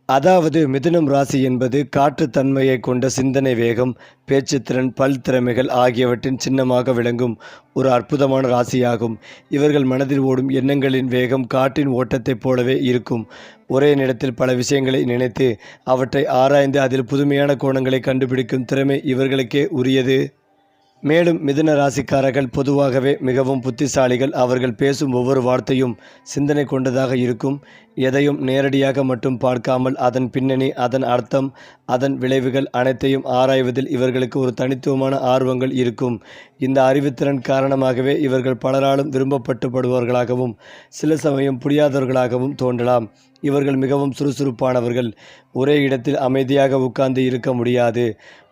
அதாவது மிதுனம் ராசி என்பது காற்றுத் தன்மையை கொண்ட சிந்தனை வேகம், பேச்சுத்திறன், பல் திறமைகள் ஆகியவற்றின் சின்னமாக விளங்கும் ஒரு அற்புதமான ராசியாகும். இவர்கள் மனதில் ஓடும் எண்ணங்களின் வேகம் காற்றின் ஓட்டத்தைப் போலவே இருக்கும். ஒரே நேரத்தில் பல விஷயங்களை நினைத்து அவற்றை ஆராய்ந்து அதில் புதுமையான கோணங்களை கண்டுபிடிக்கும் திறமை இவர்களுக்கே உரியது. மேலும் மிதுன ராசிக்காரர்கள் பொதுவாகவே மிகவும் புத்திசாலிகள். அவர்கள் பேசும் ஒவ்வொரு வார்த்தையும் சிந்தனை கொண்டதாக இருக்கும். எதையும் நேரடியாக மட்டும் பார்க்காமல் அதன் பின்னணி, அதன் அர்த்தம், அதன் விளைவுகள் அனைத்தையும் ஆராய்வதில் இவர்களுக்கு ஒரு தனித்துவமான ஆர்வங்கள் இருக்கும். இந்த அறிவுத்திறன் காரணமாகவே இவர்கள் பலராலும் விரும்பப்பட்டுப்படுபவர்களாகவும் சில சமயம் புரியாதவர்களாகவும் தோன்றலாம். இவர்கள் மிகவும் சுறுசுறுப்பானவர்கள். ஒரே இடத்தில் அமைதியாக உட்கார்ந்து இருக்க முடியாது.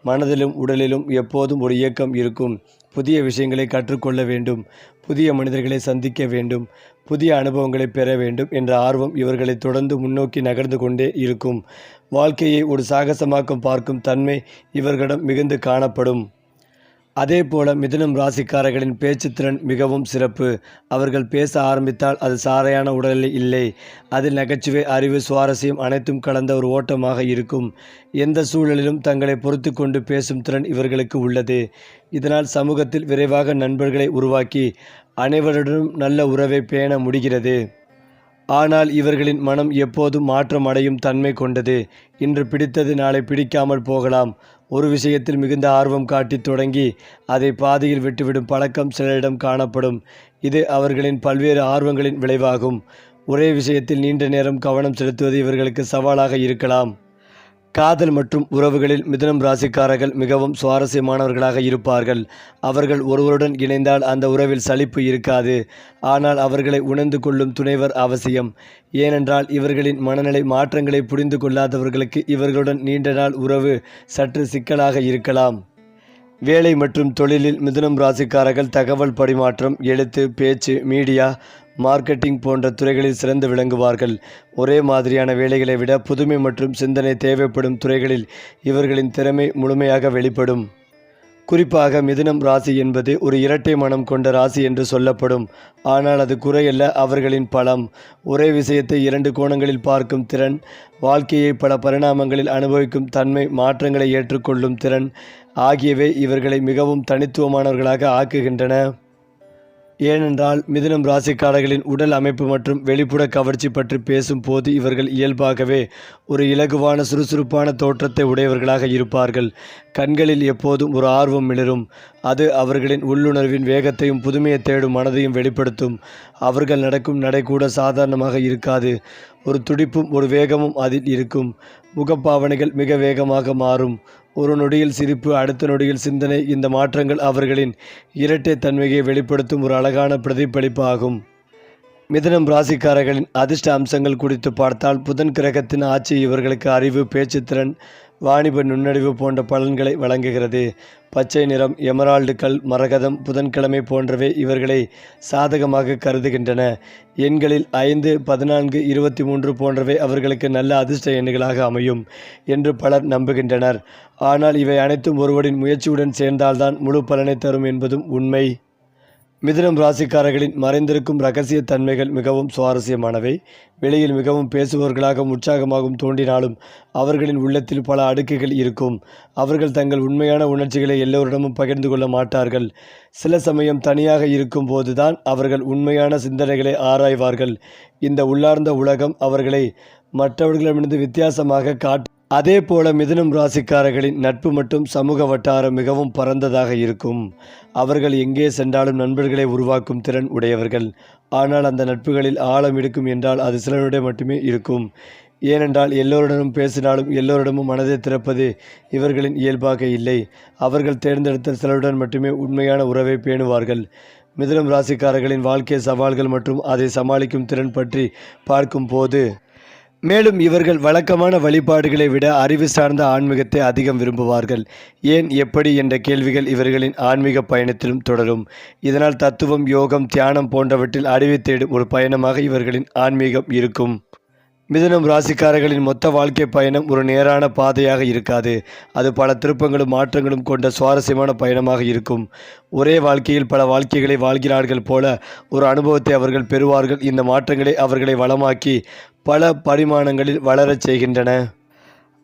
மனதிலும் உடலிலும் எப்போதும் ஒரு இயக்கம் இருக்கும். புதிய விஷயங்களை கற்றுக்கொள்ள வேண்டும், புதிய மனிதர்களை சந்திக்க வேண்டும், புதிய அனுபவங்களை பெற வேண்டும் என்ற ஆர்வம் இவர்களை தொடர்ந்து முன்னோக்கி நகர்ந்து கொண்டே இருக்கும். வாழ்க்கையை ஒரு சாகசமாக்கம் பார்க்கும் தன்மை இவர்களிடம் மிகுந்து காணப்படும். அதேபோல மிதுனம் ராசிக்காரர்களின் பேச்சுத்திறன் மிகவும் சிறப்பு. அவர்கள் பேச ஆரம்பித்தால் அது சாரையான உடலில் இல்லை. அதில் நகைச்சுவை, அறிவு, சுவாரஸ்யம் அனைத்தும் கலந்த ஒரு ஓட்டமாக இருக்கும். எந்த சூழலிலும் தங்களை பொறுத்து கொண்டு பேசும் திறன் இவர்களுக்கு உள்ளது. இதனால் சமூகத்தில் விரைவாக நண்பர்களை உருவாக்கி அனைவருடனும் நல்ல உறவை பேண முடிகிறது. ஆனால் இவர்களின் மனம் எப்போதும் மாற்றம் அடையும் தன்மை கொண்டது. இன்று பிடித்தது நாளை பிடிக்காமல் போகலாம். ஒரு விஷயத்தில் மிகுந்த ஆர்வம் காட்டி தொடங்கி அதை பாதியில் விட்டுவிடும் பழக்கம் சிலரிடம் காணப்படும். இது அவர்களின் பல்வேறு ஆர்வங்களின் விளைவாகும். ஒரே விஷயத்தில் நீண்ட நேரம் கவனம் செலுத்துவது இவர்களுக்கு சவாலாக இருக்கலாம். காதல் மற்றும் உறவுகளில் மிதுனம் ராசிக்காரர்கள் மிகவும் சுவாரஸ்யமானவர்களாக இருப்பார்கள். அவர்கள் ஒருவருடன் இணைந்தால் அந்த உறவில் சலிப்பு இருக்காது. ஆனால் அவர்களை உணர்ந்து கொள்ளும் துணைவர் அவசியம். ஏனென்றால் இவர்களின் மனநிலை மாற்றங்களை புரிந்து கொள்ளாதவர்களுக்கு இவர்களுடன் நீண்ட நாள் உறவு சற்று சிக்கலாக இருக்கலாம். வேலை மற்றும் தொழிலில் மிதுனம் ராசிக்காரர்கள் தகவல் பரிமாற்றம், எழுத்து, பேச்சு, மீடியா, மார்க்கெட்டிங் போன்ற துறைகளில் சிறந்து விளங்குவார்கள். ஒரே மாதிரியான வேலைகளை விட புதுமை மற்றும் சிந்தனை தேவைப்படும் துறைகளில் இவர்களின் திறமை முழுமையாக வெளிப்படும். குறிப்பாக மிதுனம் ராசி என்பது ஒரு இரட்டை மனம் கொண்ட ராசி என்று சொல்லப்படும். ஆனால் அது குறையல்ல, அவர்களின் பலம். ஒரே விஷயத்தை இரண்டு கோணங்களில் பார்க்கும் திறன், வாழ்க்கையை பல பரிணாமங்களில் அனுபவிக்கும் தன்மை, மாற்றங்களை ஏற்றுக்கொள்ளும் திறன் ஆகியவை இவர்களை மிகவும் தனித்துவமானவர்களாக ஆக்குகின்றன. ஏனென்றால் மிதுனம் ராசிக்காரர்களின் உடல் அமைப்பு மற்றும் வெளிப்புற கவர்ச்சி பற்றி பேசும் போது இவர்கள் இயல்பாகவே ஒரு இலகுவான சுறுசுறுப்பான தோற்றத்தை உடையவர்களாக இருப்பார்கள். கண்களில் எப்போதும் ஒரு ஆர்வம் மிளரும். அது அவர்களின் உள்ளுணர்வின் வேகத்தையும் புதுமையை தேடும் மனதையும் வெளிப்படுத்தும். அவர்கள் நடக்கும் நடை கூட சாதாரணமாக இருக்காது. ஒரு துடிப்பும் ஒரு வேகமும் அதில் இருக்கும். முகப்பாவனைகள் மிக வேகமாக மாறும். ஒரு நொடியில் சிரிப்பு, அடுத்த நொடியில் சிந்தனை. இந்த மாற்றங்கள் அவர்களின் இரட்டை தன்மையை வெளிப்படுத்தும் ஒரு அழகான பிரதிபலிப்பு ஆகும். மிதுனம் ராசிக்காரர்களின் அதிர்ஷ்ட அம்சங்கள் குறித்து பார்த்தால் புதன் கிரகத்தின் ஆட்சி இவர்களுக்கு அறிவு, பேச்சுத்திறன், வாணிப நுண்ணறிவு போன்ற பலன்களை வழங்குகிறது. பச்சை நிறம், எமரால்டு கல், மரகதம், புதன்கிழமை போன்றவை இவர்களை சாதகமாக கருதுகின்றன. எண்களில் 5, 14, 23 போன்றவை அவர்களுக்கு நல்ல அதிர்ஷ்ட எண்களாக அமையும் என்று பலர் நம்புகின்றனர். ஆனால் இவை அனைத்தும் ஒருவரின் முயற்சியுடன் சேர்ந்தால்தான் முழு பலனை தரும் என்பதும் உண்மை. மிதுனம் ராசிக்காரர்களின் மறைந்திருக்கும் இரகசிய தன்மைகள் மிகவும் சுவாரஸ்யமானவை. வெளியில் மிகவும் பேசுபவர்களாகவும் உற்சாகமாகவும் தோன்றினாலும் அவர்களின் உள்ளத்தில் பல அடுக்குகள் இருக்கும். அவர்கள் தங்கள் உண்மையான உணர்ச்சிகளை எல்லோரிடமும் பகிர்ந்து கொள்ள மாட்டார்கள். சில சமயம் தனியாக இருக்கும் போதுதான் அவர்கள் உண்மையான சிந்தனைகளை ஆராய்வார்கள். இந்த உள்ளார்ந்த உலகம் அவர்களை மற்றவர்களிடமிருந்து வித்தியாசமாக காட்டு. அதே போல மிதுனம் ராசிக்காரர்களின் நட்பு மற்றும் சமூக வட்டாரம் மிகவும் பரந்ததாக இருக்கும். அவர்கள் எங்கே சென்றாலும் நண்பர்களை உருவாக்கும் திறன் உடையவர்கள். ஆனால் அந்த நட்புகளில் ஆழம் இருக்கும் என்றால் அது சிலருடைய மட்டுமே இருக்கும். ஏனென்றால் எல்லோருடனும் பேசினாலும் எல்லோரிடமும் மனதை திறப்பது இவர்களின் இயல்பாக இல்லை. அவர்கள் தேர்ந்தெடுத்த சிலருடன் மட்டுமே உண்மையான உறவை பேணுவார்கள். மிதுனம் ராசிக்காரர்களின் வாழ்க்கை சவால்கள் மற்றும் அதை சமாளிக்கும் திறன் பற்றி பார்க்கும் போது மேலும் இவர்கள் வழக்கமான வழிபாடுகளை விட அறிவு சார்ந்த ஆன்மீகத்தை அதிகம் விரும்புவார்கள். ஏன், எப்படி என்ற கேள்விகள் இவர்களின் ஆன்மீக பயணத்திலும் தொடரும். இதனால் தத்துவம், யோகம், தியானம் போன்றவற்றில் அறிவை தேடும் ஒரு பயணமாக இவர்களின் ஆன்மீகம் இருக்கும். மிதுனம் ராசிக்காரர்களின் மொத்த வாழ்க்கை பயணம் ஒரு நேரான பாதையாக இருக்காது. அது பல திருப்பங்களும் மாற்றங்களும் கொண்ட சுவாரஸ்யமான பயணமாக இருக்கும். ஒரே வாழ்க்கையில் பல வாழ்க்கைகளை வாழ்கிறார்கள் போல ஒரு அனுபவத்தை அவர்கள் பெறுவார்கள். இந்த மாற்றங்களே அவர்களை வளமாக்கி பல பரிமாணங்களில் வளரச் செய்கின்றன.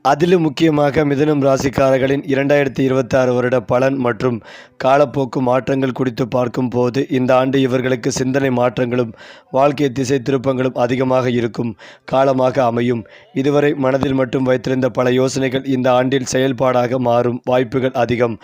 அதிலும் முக்கியமாக மிதுனம் ராசிக்காரர்களின் 2026 வருட பலன் மற்றும் காலப்போக்கு மாற்றங்கள் குறித்து பார்க்கும்போது இந்த ஆண்டு இவர்களுக்கு சிந்தனை மாற்றங்களும் வாழ்க்கை திசை திருப்பங்களும் அதிகமாக இருக்கும் காலமாக அமையும். இதுவரை மனதில் மட்டும் வைத்திருந்த பல யோசனைகள் இந்த ஆண்டில் செயல்பாடாக மாறும் வாய்ப்புகள் அதிகம்.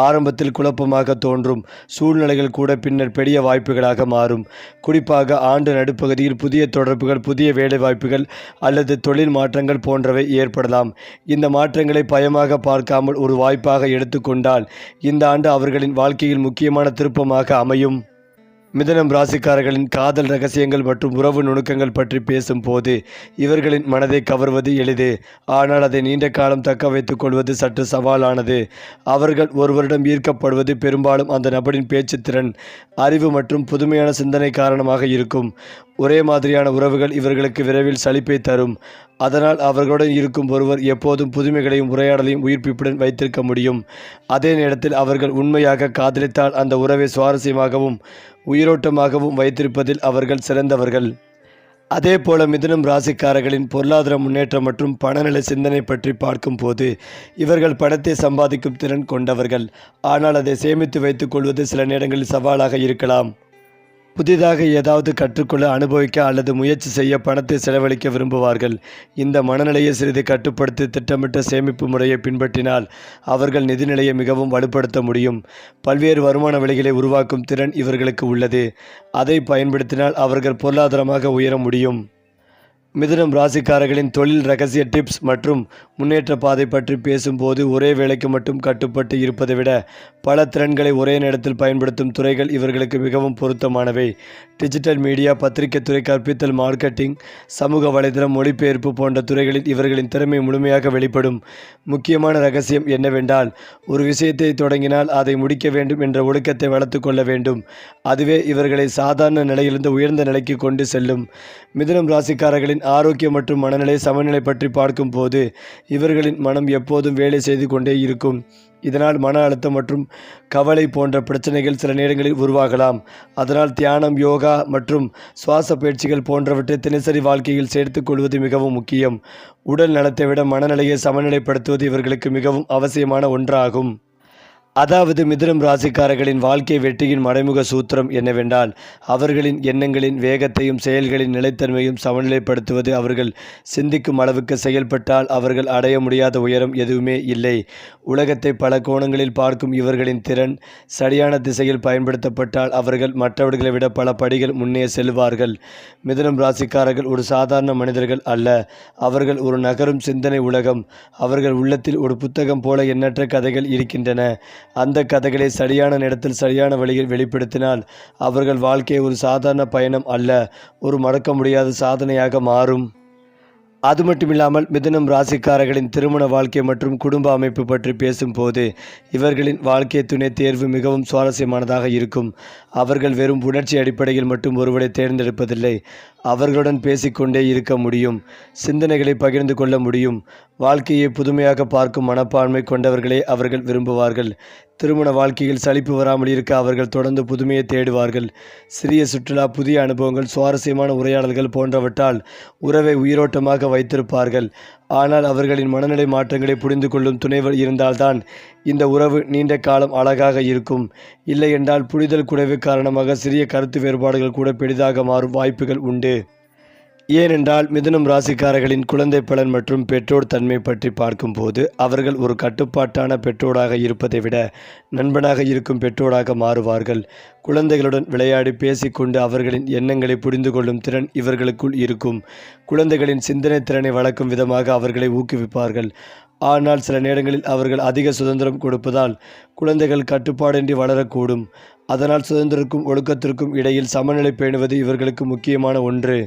ஆரம்பத்தில் குழப்பமாக தோன்றும் சூழ்நிலைகள் கூட பின்னர் பெரிய வாய்ப்புகளாக மாறும். குறிப்பாக ஆண்டு நடுப்பகுதியில் புதிய தொடர்புகள், புதிய வேலைவாய்ப்புகள் அல்லது தொழில் மாற்றங்கள் போன்றவை ஏற்படலாம். இந்த மாற்றங்களை பயமாக பார்க்காமல் ஒரு வாய்ப்பாக எடுத்துக்கொண்டால் இந்த ஆண்டு அவர்களின் வாழ்க்கையில் முக்கியமான திருப்பமாக அமையும். மிதுனம் ராசிக்காரர்களின் காதல் ரகசியங்கள் மற்றும் உறவு நுணுக்கங்கள் பற்றி பேசும்போது இவர்களின் மனதை கவர்வது எளிது. ஆனால் அதை நீண்ட காலம் தக்க வைத்துக் கொள்வது சற்று சவாலானது. அவர்கள் ஒருவரிடம் ஈர்க்கப்படுவது பெரும்பாலும் அந்த நபரின் பேச்சுத்திறன், அறிவு மற்றும் புதுமையான சிந்தனை காரணமாக இருக்கும். ஒரே மாதிரியான உறவுகள் இவர்களுக்கு விரைவில் சலிப்பை தரும். அதனால் அவர்களுடன் இருக்கும் ஒருவர் எப்போதும் புதுமைகளையும் உரையாடலையும் உயிர்ப்பிப்புடன் வைத்திருக்க முடியும். அதே நேரத்தில் அவர்கள் உண்மையாக காதலித்தால் அந்த உறவை சுவாரஸ்யமாகவும் உயிரோட்டமாகவும் வைத்திருப்பதில் அவர்கள் சிறந்தவர்கள். அதே போல மிதுனம் ராசிக்காரர்களின் பொருளாதார முன்னேற்றம் மற்றும் பணநல சிந்தனை பற்றி பார்க்கும்போது இவர்கள் பணத்தை சம்பாதிக்கும் திறன் கொண்டவர்கள். ஆனால் அதை சேமித்து வைத்துக் கொள்வது சில நேரங்களில் சவாலாக இருக்கலாம். புதிதாக ஏதாவது கற்றுக்கொள்ள, அனுபவிக்க அல்லது முயற்சி செய்ய பணத்தை செலவழிக்க விரும்புவார்கள். இந்த மனநிலையை சிறிது கட்டுப்படுத்தி திட்டமிட்ட சேமிப்பு முறையை பின்பற்றினால் அவர்கள் நிதிநிலையை மிகவும் வலுப்படுத்த முடியும். பல்வேறு வருமான வழிகளை உருவாக்கும் திறன் இவர்களுக்கு உள்ளது. அதை பயன்படுத்தினால் அவர்கள் பொருளாதாரமாக உயர முடியும். மிதுனம் ராசிக்காரர்களின் தொழில் ரகசிய டிப்ஸ் மற்றும் முன்னேற்ற பாதை பற்றி பேசும்போது ஒரே வேலைக்கு மட்டும் கட்டுப்பட்டு இருப்பதை விட பல திறன்களை ஒரே நேரத்தில் பயன்படுத்தும் துறைகள் இவர்களுக்கு மிகவும் பொருத்தமானவை. டிஜிட்டல் மீடியா, பத்திரிகை துறை, கற்பித்தல், மார்க்கெட்டிங், சமூக வலைதளம், மொழிபெயர்ப்பு போன்ற துறைகளில் இவர்களின் திறமை முழுமையாக வெளிப்படும். முக்கியமான ரகசியம் என்னவென்றால் ஒரு விஷயத்தை தொடங்கினால் அதை முடிக்க வேண்டும் என்ற ஒழுக்கத்தை வளர்த்து கொள்ள வேண்டும். அதுவே இவர்களை சாதாரண நிலையிலிருந்து உயர்ந்த நிலைக்கு கொண்டு செல்லும். மிதுனம் ராசிக்காரர்களின் ஆரோக்கியம் மற்றும் மனநிலை சமநிலை பற்றி பார்க்கும்போது இவர்களின் மனம் எப்போதும் வேலை செய்து கொண்டே இருக்கும். இதனால் மன அழுத்தம் மற்றும் கவலை போன்ற பிரச்சனைகள் சில நேரங்களில் உருவாகலாம். அதனால் தியானம், யோகா மற்றும் சுவாச பயிற்சிகள் போன்றவற்றை தினசரி வாழ்க்கையில் சேர்த்துக் கொள்வது மிகவும் முக்கியம். உடல் நலத்தை விட மனநிலையை சமநிலைப்படுத்துவது இவர்களுக்கு மிகவும் அவசியமான ஒன்றாகும். அதாவது மிதுனம் ராசிக்காரர்களின் வாழ்க்கை வெற்றியின் மறைமுக சூத்திரம் என்னவென்றால் அவர்களின் எண்ணங்களின் வேகத்தையும் செயல்களின் நிலைத்தன்மையும் சமநிலைப்படுத்துவது. அவர்கள் சிந்திக்கும் அளவுக்கு செயல்பட்டால் அவர்கள் அடைய முடியாத உயரம் எதுவுமே இல்லை. உலகத்தை பல கோணங்களில் பார்க்கும் இவர்களின் திறன் சரியான திசையில் பயன்படுத்தப்பட்டால் அவர்கள் மற்றவர்களை விட பல படிகள் முன்னே செல்வார்கள். மிதுனம் ராசிக்காரர்கள் ஒரு சாதாரண மனிதர்கள் அல்ல. அவர்கள் ஒரு நகரும் சிந்தனை உலகம். அவர்கள் உள்ளத்தில் ஒரு புத்தகம் போல எண்ணற்ற கதைகள் இருக்கின்றன. அந்த கதைகளை சரியான நேரத்தில் சரியான வழியில் வெளிப்படுத்தினால் அவர்கள் வாழ்க்கை ஒரு சாதாரண பயணம் அல்ல, ஒரு மறக்க முடியாத சாதனையாக மாறும். அது மட்டுமில்லாமல் மிதுனம் ராசிக்காரர்களின் திருமண வாழ்க்கை மற்றும் குடும்ப அமைப்பு பற்றி பேசும்போது இவர்களின் வாழ்க்கை துணை தேர்வு மிகவும் சுவாரஸ்யமானதாக இருக்கும். அவர்கள் வெறும் உணர்ச்சி அடிப்படையில் மட்டும் ஒருவரை தேர்ந்தெடுப்பதில்லை. அவர்களுடன் பேசிக்கொண்டே இருக்க முடியும், சிந்தனைகளை பகிர்ந்து கொள்ள முடியும். வாழ்க்கையை புதுமையாக பார்க்கும் மனப்பான்மை கொண்டவர்களே அவர்கள் விரும்புவார்கள். திருமண வாழ்க்கையில் சலிப்பு வராமல் இருக்க அவர்கள் தொடர்ந்து புதுமையை தேடுவார்கள். சிறிய சுற்றுலா, புதிய அனுபவங்கள், சுவாரஸ்யமான உரையாடல்கள் போன்றவற்றால் உறவை உயிரோட்டமாக வைத்திருப்பார்கள். ஆனால் அவர்களின் மனநிலை மாற்றங்களை புரிந்து கொள்ளும் துணைவர் இருந்தால்தான் இந்த உறவு நீண்ட காலம் அழகாக இருக்கும். இல்லை என்றால் புரிதல் குறைவு காரணமாக சிறிய கருத்து வேறுபாடுகள் கூட பெரிதாக மாறும் வாய்ப்புகள் உண்டு. ஏனென்றால் மிதுனம் ராசிக்காரர்களின் குழந்தை பலன் மற்றும் பெற்றோர் தன்மை பற்றி பார்க்கும்போது அவர்கள் ஒரு கட்டுப்பாட்டான பெற்றோராக இருப்பதை விட நண்பனாக இருக்கும் பெற்றோராக மாறுவார்கள். குழந்தைகளுடன் விளையாடி பேசிக்கொண்டு அவர்களின் எண்ணங்களை புரிந்து கொள்ளும் திறன் இவர்களுக்குள் இருக்கும். குழந்தைகளின் சிந்தனை திறனை வளர்க்கும் விதமாக அவர்களை ஊக்குவிப்பார்கள். ஆனால் சில நேரங்களில் அவர்கள் அதிக சுதந்திரம் கொடுப்பதால் குழந்தைகள் கட்டுப்பாடின்றி வளரக்கூடும். அதனால் சுதந்திரத்திற்கும் ஒழுக்கத்திற்கும் இடையில் சமநிலை பேணுவது இவர்களுக்கு முக்கியமான ஒன்று.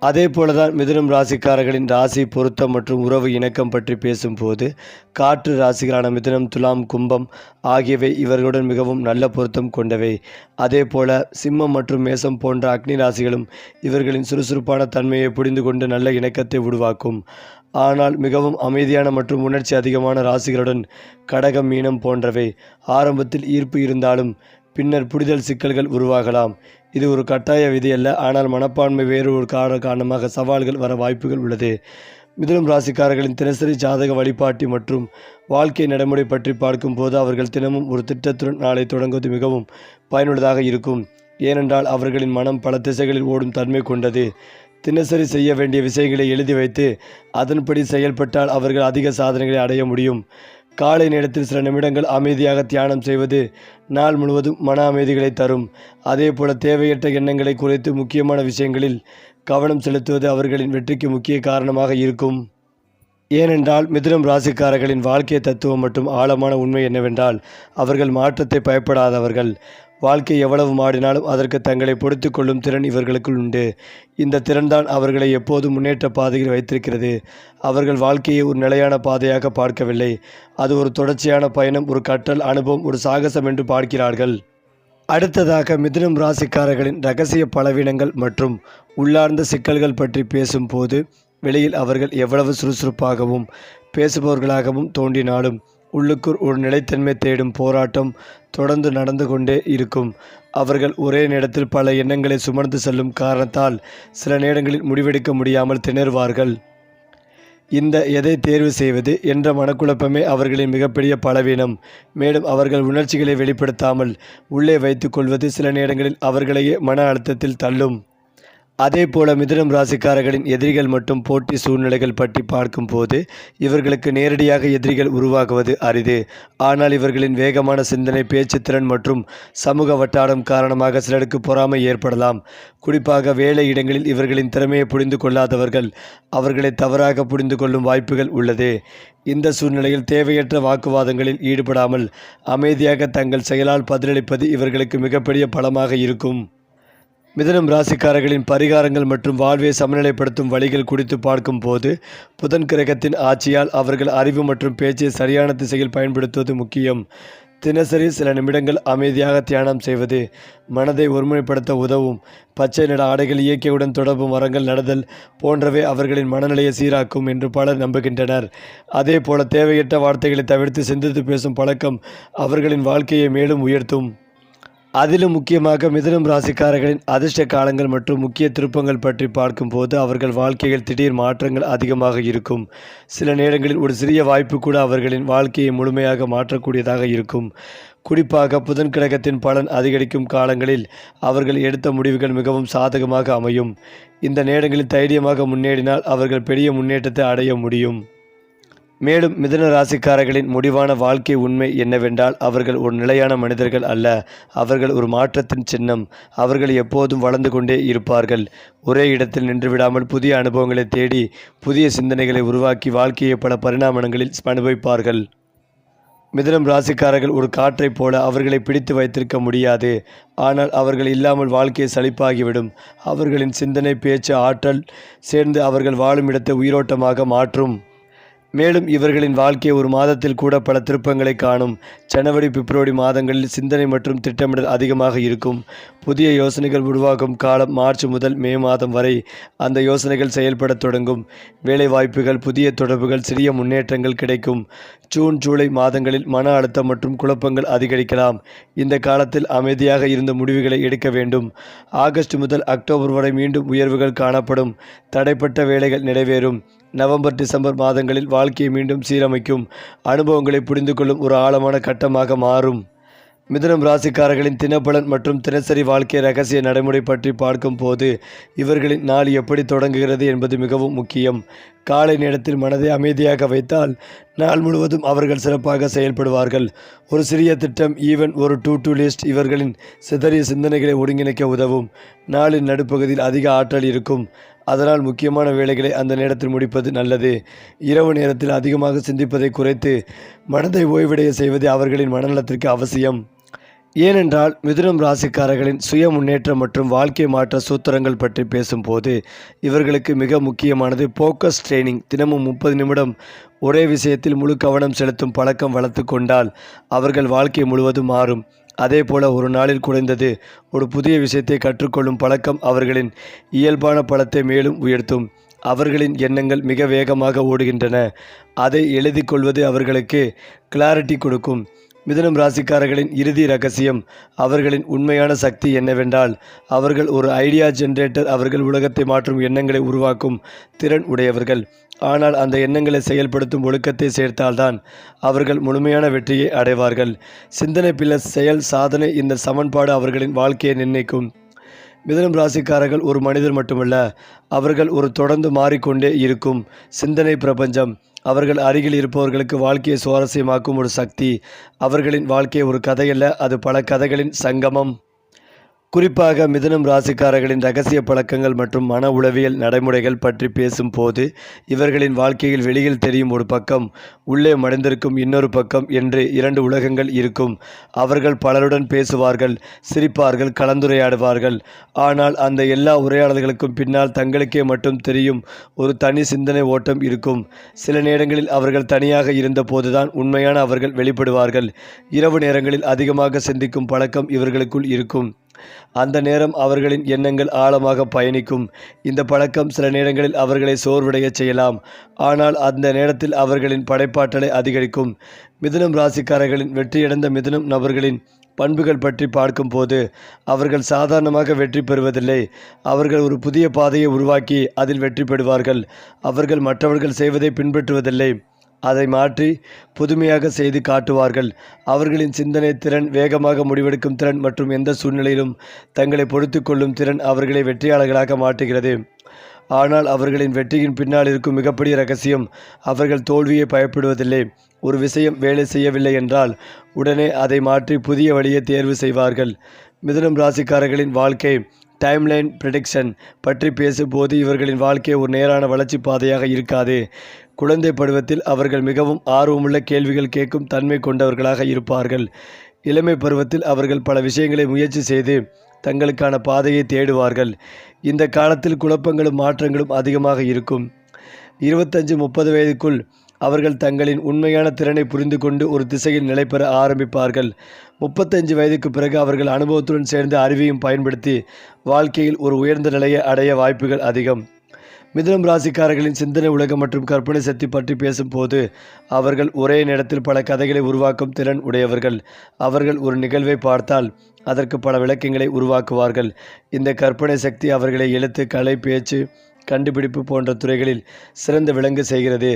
அதே போலதான் மிதுனம் ராசிக்காரர்களின் ராசி பொருத்தம் மற்றும் உறவு இணக்கம் பற்றி பேசும்போது காற்று ராசிகளான மிதுனம், துலாம், கும்பம் ஆகியவை இவர்களுடன் மிகவும் நல்ல பொருத்தம் கொண்டவை. அதே போல சிம்மம் மற்றும் மேசம் போன்ற அக்னி ராசிகளும் இவர்களின் சுறுசுறுப்பான தன்மையை புரிந்து கொண்டு நல்ல இணக்கத்தை உருவாக்கும். ஆனால் மிகவும் அமைதியான மற்றும் உணர்ச்சி அதிகமான ராசிகளுடன் கடகம், மீனம் போன்றவை ஆரம்பத்தில் ஈர்ப்பு இருந்தாலும் பின்னர் புரிதல் சிக்கல்கள் உருவாகலாம். இது ஒரு கட்டாய விதி அல்ல, ஆனால் மனப்பான்மை வேறு ஒரு காரணமாக சவால்கள் வர வாய்ப்புகள் உள்ளது. மிதுனம் ராசிக்காரர்களின் தினசரி ஜாதக வழிபாட்டி மற்றும் வாழ்க்கை நடைமுறை பற்றி பார்க்கும்போது அவர்கள் தினமும் ஒரு திட்டத்துடன் நாளை தொடங்குவது மிகவும் பயனுள்ளதாக இருக்கும். ஏனென்றால் அவர்களின் மனம் பல திசைகளில் ஓடும் தன்மை கொண்டது. தினசரி செய்ய வேண்டிய விஷயங்களை எழுதி வைத்து அதன்படி செயல்பட்டால் அவர்கள் அதிக சாதனைகளை அடைய முடியும். காலை நேரத்தில் சில நிமிடங்கள் அமைதியாக தியானம் செய்வது நாள் முழுவதும் மன அமைதிகளை தரும். அதே போல தேவையற்ற எண்ணங்களை குறைத்து முக்கியமான விஷயங்களில் கவனம் செலுத்துவது அவர்களின் வெற்றிக்கு முக்கிய காரணமாக இருக்கும். ஏனென்றால் மிதுனம் ராசிக்காரர்களின் வாழ்க்கை தத்துவம் மற்றும் ஆழமான உண்மை என்னவென்றால் அவர்கள் மாற்றத்தை பயப்படாதவர்கள். வாழ்க்கை எவ்வளவு மாறினாலும் அதற்கு தங்களை பொறுத்து கொள்ளும் திறன் இவர்களுக்குள் உண்டு. இந்த திறன்தான் அவர்களை எப்போதும் முன்னேற்ற பாதையில் வைத்திருக்கிறது. அவர்கள் வாழ்க்கையை ஒரு நிலையான பாதையாக பார்க்கவில்லை. அது ஒரு தொடர்ச்சியான பயணம், ஒரு கற்றல் அனுபவம், ஒரு சாகசம் என்று பார்க்கிறார்கள். அடுத்ததாக மிதுனம் ராசிக்காரர்களின் இரகசிய பலவீனங்கள் மற்றும் உள்ளார்ந்த சிக்கல்கள் பற்றி பேசும்போது வெளியில் அவர்கள் எவ்வளவு சுறுசுறுப்பாகவும் பேசுபவர்களாகவும் தோன்றினாலும் உள்ளுக்குள் ஒரு நிலைத்தன்மை தேடும் போராட்டம் தொடர்ந்து நடந்து கொண்டே இருக்கும். அவர்கள் ஒரே நேரத்தில் பல எண்ணங்களை சுமந்து செல்லும் காரணத்தால் சில நேரங்களில் முடிவெடுக்க முடியாமல் திணறுவார்கள். இந்த எதை தேர்வு செய்வது என்ற மனக்குழப்பமே அவர்களின் மிகப்பெரிய பலவீனம். மேலும் அவர்கள் உணர்ச்சிகளை வெளிப்படுத்தாமல் உள்ளே வைத்து கொள்வது சில நேரங்களில் அவர்களையே மன அழுத்தத்தில் தள்ளும். அதே போல மிதுனம் ராசிக்காரர்களின் எதிரிகள் மற்றும் போட்டி சூழ்நிலைகள் பற்றி பார்க்கும்போது இவர்களுக்கு நேரடியாக எதிரிகள் உருவாகுவது அரிது. ஆனால் இவர்களின் வேகமான சிந்தனை, பேச்சுத்திறன் மற்றும் சமூக வட்டாரம் காரணமாக சிலருக்கு பொறாமை ஏற்படலாம். குறிப்பாக வேலை இடங்களில் இவர்களின் திறமையை புரிந்து கொள்ளாதவர்கள் அவர்களை தவறாக புரிந்து கொள்ளும் வாய்ப்புகள் உள்ளது. இந்த சூழ்நிலையில் தேவையற்ற வாக்குவாதங்களில் ஈடுபடாமல் அமைதியாக தங்கள் செயலால் பதிலளிப்பது இவர்களுக்கு மிகப்பெரிய பலமாக இருக்கும். மிதுனம் ராசிக்காரர்களின் பரிகாரங்கள் மற்றும் வாழ்வை சமநிலைப்படுத்தும் வழிகள் குறித்து பார்க்கும்போது புதன் கிரகத்தின் ஆட்சியால் அவர்கள் அறிவு மற்றும் பேச்சை சரியான திசையில் பயன்படுத்துவது முக்கியம். தினசரி சில நிமிடங்கள் அமைதியாக தியானம் செய்வது மனதை ஒருமுறைப்படுத்த உதவும். பச்சை நிற ஆடைகள், இயற்கையுடன் தொடர்பு மரங்கள் நடுதல் போன்றவை அவர்களின் மனநிலையை சீராக்கும் என்று பலர் நம்புகின்றனர். அதே போல தேவையற்ற வார்த்தைகளை தவிர்த்து சிந்தித்து பேசும் பழக்கம் அவர்களின் வாழ்க்கையை மேலும் உயர்த்தும். அதிலும் முக்கியமாக மிதுனம் ராசிக்காரர்களின் அதிர்ஷ்ட காலங்கள் மற்றும் முக்கிய திருப்பங்கள் பற்றி பார்க்கும்போது அவர்கள் வாழ்க்கையில் திடீர் மாற்றங்கள் அதிகமாக இருக்கும். சில நேரங்களில் ஒரு சிறிய வாய்ப்பு கூட அவர்களின் வாழ்க்கையை முழுமையாக மாற்றக்கூடியதாக இருக்கும். குறிப்பாக புதன் கிரகத்தின் பலன் அதிகரிக்கும் காலங்களில் அவர்கள் எடுத்த முடிவுகள் மிகவும் சாதகமாக அமையும். இந்த நேரங்களில் தைரியமாக முன்னேறினால் அவர்கள் பெரிய முன்னேற்றத்தை அடைய முடியும். மேலும் மிதுன ராசிக்காரர்களின் முடிவான வாழ்க்கை உண்மை என்னவென்றால் அவர்கள் ஒரு நிலையான மனிதர்கள் அல்ல, அவர்கள் ஒரு மாற்றத்தின் சின்னம். அவர்கள் எப்போதும் வளர்ந்து கொண்டே இருப்பார்கள். ஒரே இடத்தில் நின்றுவிடாமல் புதிய அனுபவங்களை தேடி புதிய சிந்தனைகளை உருவாக்கி வாழ்க்கையை பல பரிணாமங்களில் அனுபவிப்பார்கள். மிதுனம் ராசிக்காரர்கள் ஒரு காற்றைப் போல அவர்களை பிடித்து வைத்திருக்க முடியாது. ஆனால் அவர்கள் இல்லாமல் வாழ்க்கையை சலிப்பாகிவிடும். அவர்களின் சிந்தனை, பேச்சு, ஆற்றல் சேர்ந்து அவர்கள் வாழும் இடத்தை உயிரோட்டமாக மாற்றும். மேலும் இவர்களின் வாழ்க்கை ஒரு மாதத்தில் கூட பல திருப்பங்களை காணும். ஜனவரி, பிப்ரவரி மாதங்களில் சிந்தனை மற்றும் திட்டமிடல் அதிகமாக இருக்கும். புதிய யோசனைகள் உருவாகும் காலம் மார்ச் முதல் மே மாதம் வரை. அந்த யோசனைகள் செயல்படத் தொடங்கும். வேலை வாய்ப்புகள், புதிய தொடர்புகள், சிறிய முன்னேற்றங்கள் கிடைக்கும். ஜூன், ஜூலை மாதங்களில் மன அழுத்தம் மற்றும் குழப்பங்கள் அதிகரிக்கலாம். இந்த காலத்தில் அமைதியாக இருந்த முடிவுகளை எடுக்க வேண்டும். ஆகஸ்ட் முதல் அக்டோபர் வரை மீண்டும் உயர்வுகள் காணப்படும். தடைப்பட்ட வேலைகள் நிறைவேறும். நவம்பர், டிசம்பர் மாதங்களில் வாழ்க்கையை மீண்டும் சீரமைக்கும். அனுபவங்களை புரிந்து கொள்ளும் ஒரு ஆழமான கட்டமாக மாறும். மிதுனம் ராசிக்காரர்களின் தினப்பலன் மற்றும் தினசரி வாழ்க்கை ரகசிய நடைமுறை பற்றி பார்க்கும்போது இவர்களின் நாள் எப்படி தொடங்குகிறது என்பது மிகவும் முக்கியம். காலை நேரத்தில் மனதை அமைதியாக வைத்தால் நாள் முழுவதும் அவர்கள் சிறப்பாக செயல்படுவார்கள். ஒரு சிறிய திட்டம், ஈவன் ஒரு டூ லிஸ்ட் இவர்களின் சிதறிய சிந்தனைகளை ஒருங்கிணைக்க உதவும். நாளின் நடுப்பகுதியில் அதிக ஆற்றல் இருக்கும். அதனால் முக்கியமான வேலைகளை அந்த நேரத்தில் முடிப்பது நல்லது. இரவு நேரத்தில் அதிகமாக சிந்திப்பதை குறைத்து மனதை ஓய்வடைய செய்வது அவர்களின் மனநலத்திற்கு அவசியம். ஏனென்றால் மிதுனம் ராசிக்காரர்களின் சுய முன்னேற்றம் மற்றும் வாழ்க்கை மாற்ற சூத்திரங்கள் பற்றி பேசும்போது இவர்களுக்கு மிக முக்கியமானது ஃபோக்கஸ் ட்ரைனிங். தினமும் 30 நிமிடம் ஒரே விஷயத்தில் முழு கவனம் செலுத்தும் பழக்கம் வளர்த்து கொண்டால் அவர்கள் வாழ்க்கை முழுவதும் மாறும். அதேபோல ஒரு நாளில் குறைந்தது ஒரு புதிய விஷயத்தை கற்றுக்கொள்ளும் பழக்கம் அவர்களின் இயல்பான பலத்தை மேலும் உயர்த்தும். அவர்களின் எண்ணங்கள் மிக வேகமாக ஓடுகின்றன. அதை எழுதி கொள்வது அவர்களுக்கு கிளாரிட்டி கொடுக்கும். மிதுனம் ராசிக்காரர்களின் இறுதி ரகசியம் அவர்களின் உண்மையான சக்தி என்னவென்றால் அவர்கள் ஒரு ஐடியா ஜெனரேட்டர். அவர்கள் உலகத்தை மாற்றும் எண்ணங்களை உருவாக்கும் திறன் உடையவர்கள். ஆனால் அந்த எண்ணங்களை செயல்படுத்தும் ஒழுக்கத்தை சேர்த்தால்தான் அவர்கள் முழுமையான வெற்றியை அடைவார்கள். சிந்தனை பிளஸ் செயல் சாதனை, இந்த சமன்பாடு அவர்களின் வாழ்க்கையை நிர்ணயிக்கும். மிதுனம் ராசிக்காரர்கள் ஒரு மனிதர் மட்டுமல்ல, அவர்கள் ஒரு தொடர்ந்து மாறிக்கொண்டே இருக்கும் சிந்தனை பிரபஞ்சம். அவர்கள் அருகில் இருப்பவர்களுக்கு வாழ்க்கையை சுவாரஸ்யமாக்கும் ஒரு சக்தி. அவர்களின் வாழ்க்கை ஒரு கதையல்ல, அது பல கதைகளின் சங்கமம். குறிப்பாக மிதுனம் ராசிக்காரர்களின் இரகசிய பழக்கங்கள் மற்றும் மன உளவியல் நடைமுறைகள் பற்றி பேசும்போது இவர்களின் வாழ்க்கையில் வெளியில் தெரியும் ஒரு பக்கம், உள்ளே மறைந்திருக்கும் இன்னொரு பக்கம் என்று 2 உலகங்கள் இருக்கும். அவர்கள் பலருடன் பேசுவார்கள், சிரிப்பார்கள், கலந்துரையாடுவார்கள். ஆனால் அந்த எல்லா உரையாடல்களுக்கும் பின்னால் தங்களுக்கே மட்டும் தெரியும் ஒரு தனி சிந்தனை ஓட்டம் இருக்கும். சில நேரங்களில் அவர்கள் தனியாக இருந்த போதுதான் உண்மையான அவர்கள் வெளிப்படுவார்கள். இரவு நேரங்களில் அதிகமாக சிந்திக்கும் பழக்கம் இவர்களுக்குள் இருக்கும். அந்த நேரம் அவர்களின் எண்ணங்கள் ஆழமாக பயணிக்கும். இந்த பழக்கம் சில நேரங்களில் அவர்களை சோர்வடையச் செய்யலாம். ஆனால் அந்த நேரத்தில் அவர்களின் படைப்பாற்றலை அதிகரிக்கும். மிதுனம் ராசிக்காரர்களின் வெற்றியடைந்த மிதுனம் நபர்களின் பண்புகள் பற்றி பார்க்கும்போது அவர்கள் சாதாரணமாக வெற்றி பெறுவதில்லை. அவர்கள் ஒரு புதிய பாதையை உருவாக்கி அதில் வெற்றி பெறுவார்கள். அவர்கள் மற்றவர்கள் செய்வதை பின்பற்றுவதில்லை, அதை மாற்றி புதுமையாக செய்து காட்டுவார்கள். அவர்களின் சிந்தனை திறன், வேகமாக முடிவெடுக்கும் திறன் மற்றும் எந்த சூழ்நிலையிலும் தங்களை பொறுத்து கொள்ளும் திறன் அவர்களை வெற்றியாளர்களாக மாற்றுகிறது. ஆனால் அவர்களின் வெற்றியின் பின்னால் இருக்கும் மிகப்பெரிய ரகசியம், அவர்கள் தோல்வியை பயப்படுவதில்லை. ஒரு விஷயம் வேலை செய்யவில்லை என்றால் உடனே அதை மாற்றி புதிய வழியை தேர்வு செய்வார்கள். மிதுனம் ராசிக்காரர்களின் வாழ்க்கை டைம்லைன் ப்ரெடிக்ஷன் பற்றி பேசும்போது இவர்களின் வாழ்க்கை ஒரு நேரான வளர்ச்சி பாதையாக இருக்காது. குழந்தை பருவத்தில் அவர்கள் மிகவும் ஆர்வமுள்ள கேள்விகள் கேட்கும் தன்மை கொண்டவர்களாக இருப்பார்கள். இளமை பருவத்தில் அவர்கள் பல விஷயங்களை முயற்சி செய்து தங்களுக்கான பாதையை தேடுவார்கள். இந்த காலத்தில் குழப்பங்களும் மாற்றங்களும் அதிகமாக இருக்கும். 25-30 வயதுக்குள் அவர்கள் தங்களின் உண்மையான திறனை புரிந்து கொண்டு ஒரு திசையில் நிலை பெற ஆரம்பிப்பார்கள். 35 வயதுக்கு பிறகு அவர்கள் அனுபவத்துடன் சேர்ந்து அறிவையும் பயன்படுத்தி வாழ்க்கையில் ஒரு உயர்ந்த நிலையை அடைய வாய்ப்புகள் அதிகம். மிதுனம் ராசிக்காரர்களின் சிந்தனை உலகம் மற்றும் கற்பனை சக்தி பற்றி பேசும்போது அவர்கள் ஒரே நேரத்தில் பல கதைகளை உருவாக்கும் திறன் உடையவர்கள். அவர்கள் ஒரு நிகழ்வை பார்த்தால் அதற்கு பல விளக்கங்களை உருவாக்குவார்கள். இந்த கற்பனை சக்தி அவர்களை எழுத்து, கலை, பேச்சு, கண்டுபிடிப்பு போன்ற துறைகளில் சிறந்த விளங்க செய்கிறது.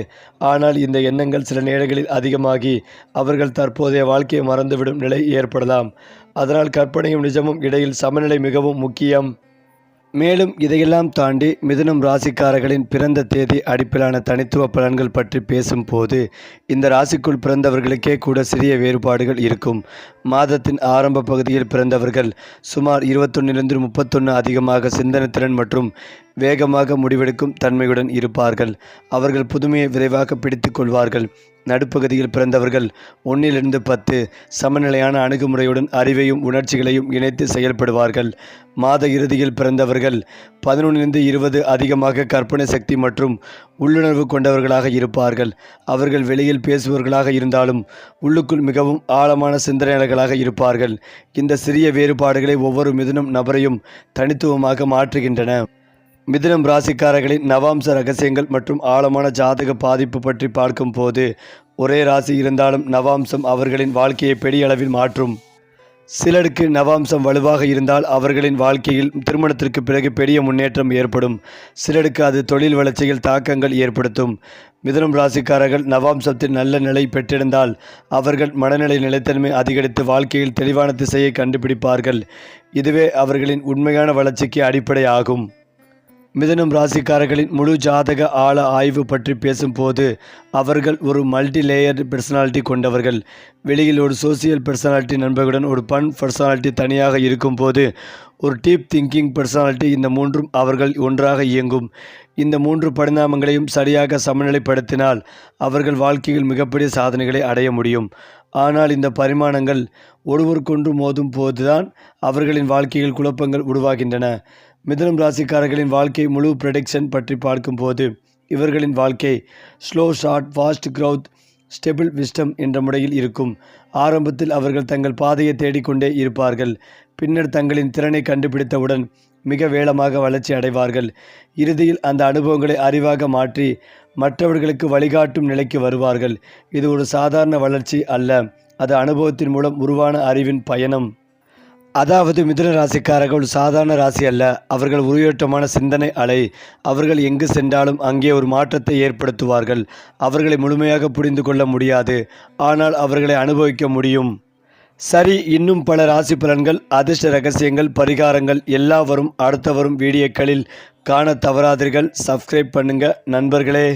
ஆனால் இந்த எண்ணங்கள் சில நேரங்களில் அதிகமாகி அவர்கள் தற்போதைய வாழ்க்கையை மறந்துவிடும் நிலை ஏற்படலாம். அதனால் கற்பனையும் நிஜமும் இடையில் சமநிலை மிகவும் முக்கியம். மேலும் இதையெல்லாம் தாண்டி மிதுனம் ராசிக்காரர்களின் பிறந்த தேதி அடிப்படையிலான தனித்துவ பலன்கள் பற்றி பேசும்போது இந்த ராசிக்குள் பிறந்தவர்களுக்கே கூட சிறிய வேறுபாடுகள் இருக்கும். மாதத்தின் ஆரம்ப பகுதியில் பிறந்தவர்கள் சுமார் 21-31 அதிகமாக சிந்தனை திறன் மற்றும் வேகமாக முடிவெடுக்கும் தன்மையுடன் இருப்பார்கள். அவர்கள் புதுமையை விரைவாக பிடித்து கொள்வார்கள். நடுப்பகுதியில் பிறந்தவர்கள் 1-10 சமநிலையான அணுகுமுறையுடன் அறிவையும் உணர்ச்சிகளையும் இணைத்து செயல்படுவார்கள். மாத இறுதியில் பிறந்தவர்கள் 11-20 அதிகமாக கற்பனை சக்தி மற்றும் உள்ளுணர்வு கொண்டவர்களாக இருப்பார்கள். அவர்கள் வெளியில் பேசுபவர்களாக இருந்தாலும் உள்ளுக்குள் மிகவும் ஆழமான சிந்தனையாளர்களாக இருப்பார்கள். இந்த சிறிய வேறுபாடுகளை ஒவ்வொரு மிதுனம் நபரையும் தனித்துவமாக மாற்றுகின்றன. மிதுனம் ராசிக்காரர்களின் நவாம்ச ரகசியங்கள் மற்றும் ஆழமான ஜாதக பாதிப்பு பற்றி பார்க்கும்போது ஒரே ராசி இருந்தாலும் நவாம்சம் அவர்களின் வாழ்க்கையை பெரிய அளவில் மாற்றும். சிலருக்கு நவாம்சம் வலுவாக இருந்தால் அவர்களின் வாழ்க்கையில் திருமணத்திற்கு பிறகு பெரிய முன்னேற்றம் ஏற்படும். சிலருக்கு அது தொழில் வளர்ச்சியில் தாக்கங்கள் ஏற்படுத்தும். மிதுனம் ராசிக்காரர்கள் நவாம்சத்தில் நல்ல நிலை பெற்றிருந்தால் அவர்கள் மனநிலை நிலைத்தன்மை அதிகரித்து வாழ்க்கையில் தெளிவான திசையை கண்டுபிடிப்பார்கள். இதுவே அவர்களின் உண்மையான வளர்ச்சிக்கு அடிப்படை ஆகும். மிதுனம் ராசிக்காரர்களின் முழு ஜாதக ஆழ ஆய்வு பற்றி பேசும்போது அவர்கள் ஒரு மல்டி லேயர் பர்சனாலிட்டி கொண்டவர்கள். வெளியில் ஒரு சோசியல் பர்சனாலிட்டி நண்பர்களுடன் ஒரு பன் பர்சனாலிட்டி தனியாக இருக்கும்போது ஒரு டீப் திங்கிங் பர்சனாலிட்டி. இந்த மூன்றும் அவர்கள் ஒன்றாக இயங்கும். இந்த 3 பரிணாமங்களையும் சரியாக சமநிலைப்படுத்தினால் அவர்கள் வாழ்க்கையில் மிகப்பெரிய சாதனைகளை அடைய முடியும். ஆனால் இந்த பரிமாணங்கள் ஒருவருக்கொன்று மோதும் போதுதான் அவர்களின் வாழ்க்கையில் குழப்பங்கள் உருவாகின்றன. மிதுனம் ராசிக்காரர்களின் வாழ்க்கை முழு ப்ரெடிக்ஷன் பற்றி பார்க்கும்போது இவர்களின் வாழ்க்கை slow short fast growth stable wisdom என்ற முறையில் இருக்கும். ஆரம்பத்தில் அவர்கள் தங்கள் பாதையை தேடிக்கொண்டே இருப்பார்கள். பின்னர் தங்களின் திறனை கண்டுபிடித்தவுடன் மிக வேகமாக வளர்ச்சி அடைவார்கள். இறுதியில் அந்த அனுபவங்களை அறிவாக மாற்றி மற்றவர்களுக்கு வழிகாட்டும் நிலைக்கு வருவார்கள். இது ஒரு சாதாரண வளர்ச்சி அல்ல, அது அனுபவத்தின் மூலம் உருவான அறிவின் பயணம். அதாவது மிதுன ராசிக்காரர்கள் ஒரு சாதாரண ராசி அல்ல, அவர்கள் உயிரோட்டமான சிந்தனை அலை. அவர்கள் எங்கு சென்றாலும் அங்கே ஒரு மாற்றத்தை ஏற்படுத்துவார்கள். அவர்களை முழுமையாக புரிந்து கொள்ள முடியாது, ஆனால் அவர்களை அனுபவிக்க முடியும். சரி, இன்னும் பல ராசி பலன்கள், அதிர்ஷ்ட ரகசியங்கள், பரிகாரங்கள் எல்லாம் வரும் அடுத்த வரும் வீடியோக்களில் காண தவறாதீர்கள். சப்ஸ்கிரைப் பண்ணுங்க நண்பர்களே.